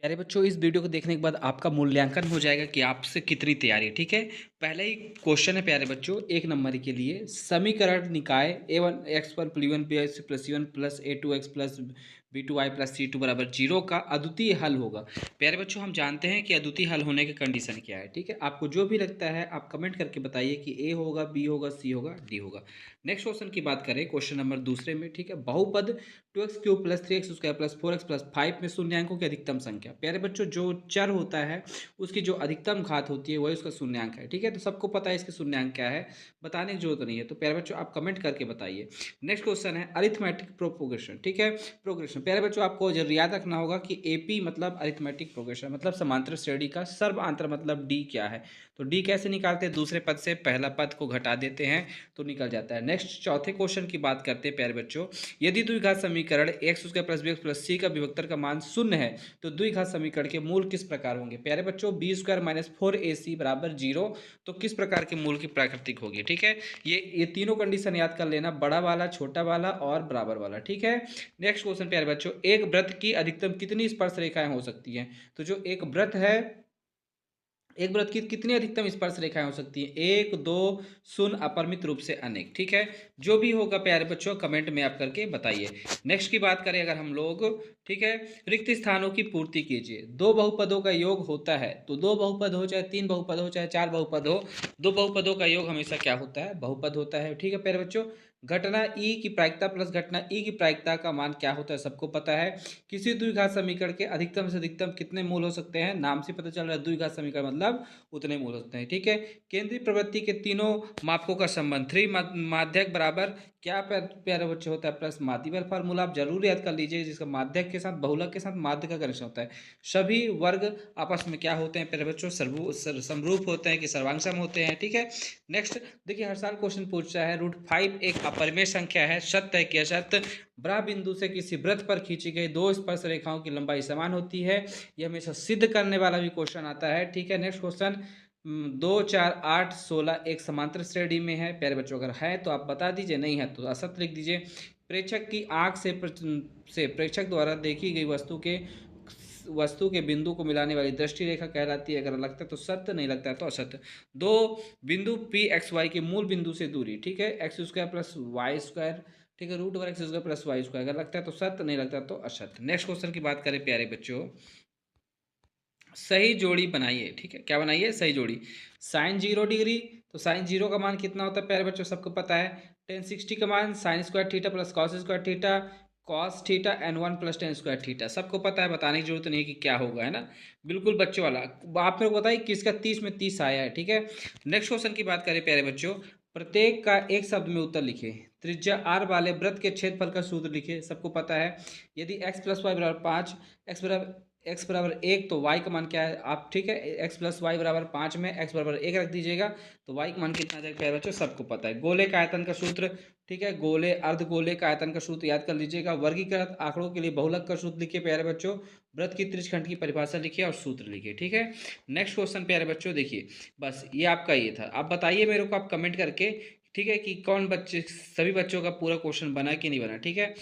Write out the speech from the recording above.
प्यारे बच्चों, इस वीडियो को देखने के बाद आपका मूल्यांकन हो जाएगा कि आपसे कितनी तैयारी है। ठीक है, पहले ही क्वेश्चन है प्यारे बच्चों, एक नंबर के लिए समीकरण निकाय a1 x पर plus b plus c1 plus a2x plus b2y plus c2 बराबर जीरो का अद्वितीय हल होगा। प्यारे बच्चों, हम जानते हैं कि अद्वितीय हल होने की कंडीशन क्या है। ठीक है, आपको जो भी लगता है आप कमेंट करके बताइए कि a होगा, b होगा, c होगा, d होगा। नेक्स्ट क्वेश्चन की बात करें, क्वेश्चन नंबर दूसरे में। ठीक है, बहुपद 2x³ plus 3x² plus 4x plus 5 में शून्यांकों की अधिकतम संख्या। प्यारे बच्चों, जो चर होता है उसकी जो अधिकतम घात होती है वही उसका शून्यांक है। ठीक है, तो सबको पता है इसके शून्यांक क्या है, बताने की जरूरत नहीं है। तो प्यारे बच्चों, आप कमेंट करके बताइए। नेक्स्ट क्वेश्चन है अरिथमेटिक प्रोपोगेशन। ठीक है, प्रोग्रेशन। प्यारे बच्चों, आपको जरूर याद रखना होगा कि एपी मतलब अरिथमेटिक प्रोग्रेशन मतलब समांतर श्रेणी का सर्वांतर मतलब डी क्या है। तो डी कैसे निकालते हैं, दूसरे पद से पहला पद को घटा देते हैं तो निकल जाता है। नेक्स्ट चौथे क्वेश्चन की बात करते हैं प्यारे बच्चों। यदि द्विघात समीकरण x square plus b plus c का विभक्तर का मान शून्य है तो द्विघात समीकरण के मूल किस प्रकार होंगे। प्यारे बच्चों, बी स्क्वायर माइनस 4ac बराबर जीरो, तो किस प्रकार के मूल की प्राकृतिक होगी। ठीक है, ये तीनों कंडीशन याद कर लेना, बड़ा वाला, छोटा वाला और बराबर वाला। ठीक है, नेक्स्ट क्वेश्चन प्यारे बच्चों, एक वृत्त की अधिकतम कितनी स्पर्श रेखाएं हो सकती हैं। तो जो एक वृत्त है, एक वृत्त की कितनी अधिकतम स्पर्श रेखाएं हो सकती हैं, एक, दो, शून्य, अपरिमित रूप से अनेक। ठीक है, जो भी होगा प्यारे बच्चों कमेंट में आप करके बताइए। नेक्स्ट की बात करें अगर हम लोग, ठीक है, रिक्त स्थानों की पूर्ति कीजिए। दो बहुपदों का योग होता है, तो दो बहुपद हो चाहे तीन बहुपद हो चाहे चार बहुपद हो, दो बहुपदों का योग हमेशा क्या होता है, बहुपद होता है। ठीक है प्यारे बच्चों, घटना ई की प्रायिकता प्लस घटना ई की प्रायिकता का मान क्या होता है सबको पता है। किसी द्विघात समीकरण के अधिकतम से अधिकतम कितने मूल हो सकते हैं, नाम से पता चल रहा है द्विघात समीकरण मतलब उतने मूल होते हैं। ठीक है, केंद्रीय प्रवृत्ति के तीनों मापकों का संबंध थ्री माध्यक बराबर क्या प्यारे बच्चे होता है, प्लस माध्यक फार्मूला आप जरूर याद कर लीजिए, जिसका माध्यक के साथ बहुलक के साथ माध्य का कनेक्शन होता है। सभी वर्ग आपस में क्या होते हैं प्यारे बच्चों, समरूप होते हैं कि सर्वांगसम होते हैं। ठीक है, नेक्स्ट देखिए, हर साल क्वेश्चन पूछता है √5 एक अपरिमेय संख्या है, सत्य है कि असत्य। बड़ा बिंदु से किसी वृत्त पर खींची गई दो स्पर्श रेखाओं की लंबाई समान होती है, यह हमेशा सिद्ध करने वाला भी क्वेश्चन आता है। ठीक है, नेक्स्ट क्वेश्चन, 2 4 8 16 एक समांतर श्रेणी में है। प्यारे बच्चों, अगर है तो आप बता दीजिए, नहीं है तो असत्य लिख दीजिए। प्रेक्षक की आंख से प्रेक्षक द्वारा देखी गई वस्तु के बिंदु को मिलाने वाली दृष्टि रेखा कहलाती है। अगर लगता है तो सत्य, नहीं लगता है तो असत्य। दो बिंदु पी एक्स वाई के मूल बिंदु से दूरी, ठीक है, x square plus y square, ठीक है, √x² प्लस वाई स्क्वायर, अगर लगता है तो सत्य, नहीं लगता तो असत्य। नेक्स्ट क्वेश्चन की बात करें प्यारे बच्चों, सही जोड़ी बनाइए। ठीक है, क्या बनाइए, सही जोड़ी। साइन 0 डिग्री, तो साइन जीरो का मान कितना होता है प्यारे बच्चों, सबको पता है। टेन 60 का मान sine square theta plus cos square theta, cos theta n1 plus ten square theta, सबको पता है, बताने की जरूरत नहीं है कि क्या होगा, है ना, बिल्कुल बच्चों वाला। आप मेरे को बताइए किसका 30 में 30 आया है। ठीक है, नेक्स्ट क्वेश्चन की बात करें प्यारे बच्चों, प्रत्येक का एक शब्द में उत्तर लिखे। त्रिज्या r वाले वृत्त के क्षेत्रफल का सूत्र लिखे, सबको पता है। यदि x प्लस वाई बराबर 5, एक्स बराबर 1, तो y का मान क्या है आप, ठीक है, x प्लस वाई बराबर 5 में x बराबर 1 रख दीजिएगा तो y का मान कितना आ जाएगा प्यारे बच्चों, सबको पता है। गोले का आयतन का सूत्र, ठीक है, गोले अर्धगोले का आयतन का सूत्र याद कर लीजिएगा। वर्गीकृत आंकड़ों के लिए बहुलक का सूत्र लिखिए प्यारे बच्चों। वृत्त की त्रिज्यखंड की परिभाषा लिखिए और सूत्र लिखिए। ठीक है, नेक्स्ट क्वेश्चन प्यारे बच्चों देखिए, बस ये आपका ये था। आप बताइए मेरे को, आप कमेंट करके, ठीक है, कि कौन बच्चे, सभी बच्चों का पूरा क्वेश्चन बना कि नहीं बना। ठीक है।